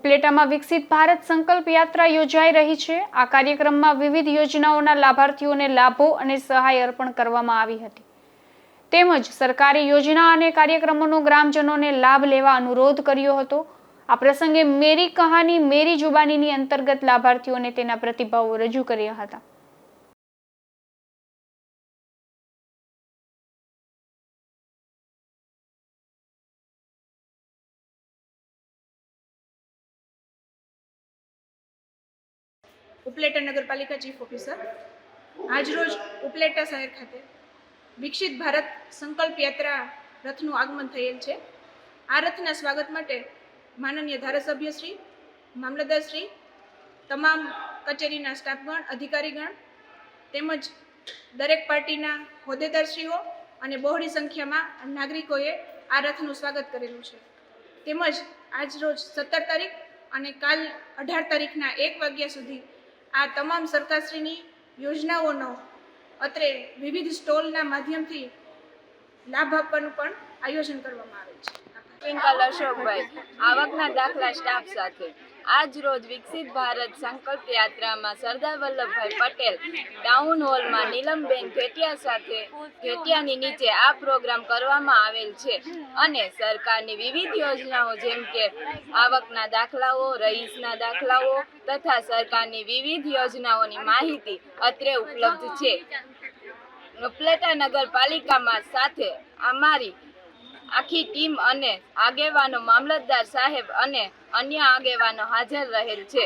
ઉપલેટામાં વિકસિત ભારત સંકલ્પ યાત્રા યોજાઈ રહી છે। આ કાર્યક્રમમાં વિવિધ યોજનાઓના લાભાર્થીઓને લાભો અને સહાય અર્પણ કરવામાં આવી હતી। તેમજ સરકારી યોજના અને કાર્યક્રમોનો ગ્રામજનોને લાભ લેવા અનુરોધ કર્યો હતો। આ પ્રસંગે મેરી કહાની મેરી જુબાનીની અંતર્ગત લાભાર્થીઓને તેના પ્રતિભાવો રજૂ કર્યા હતા। ઉપલેટા નગરપાલિકા ચીફ ઓફિસર આજરોજ ઉપલેટા શહેર ખાતે વિકસિત ભારત સંકલ્પ યાત્રા રથનું આગમન થયેલ છે। આ રથના સ્વાગત માટે માનનીય ધારાસભ્યશ્રી, મામલતદારશ્રી, તમામ કચેરીના સ્ટાફગણ, અધિકારીગણ તેમજ દરેક પાર્ટીના હોદ્દેદારશ્રીઓ અને બહોળી સંખ્યામાં નાગરિકોએ આ રથનું સ્વાગત કરેલું છે। તેમજ આજરોજ 17 તારીખ અને કાલ 18 તારીખના 1 વાગ્યા સુધી આ તમામ સરકારશ્રીની યોજનાઓનો અત્રે વિવિધ સ્ટોલના માધ્યમથી લાભ આપવાનું પણ આયોજન કરવામાં આવે છે। ટ્વિંકલ અશોકભાઈ આવકના દાખલા સ્ટાફ સાથે આજ રોજ વિકસિત ભારત સંકલ્પ યાત્રામાં સરદાર વલ્લભભાઈ પટેલ ટાઉન હોલમાં નીલમબેન ઘેટિયા સાથે ઘેટિયાની નીચે આ પ્રોગ્રામ કરવામાં આવેલ છે અને સરકારની વિવિધ યોજનાઓ જેમ કે આવકના દાખલાઓ, રહીશના દાખલાઓ તથા સરકારની વિવિધ યોજનાઓની માહિતી અત્રે ઉપલબ્ધ છે। ઉપલેટા નગરપાલિકામાં સાથે અમારી આખી ટીમ અને આગેવાનો, મામલતદાર સાહેબ અને અન્ય આગેવાનો હાજર રહેલ છે।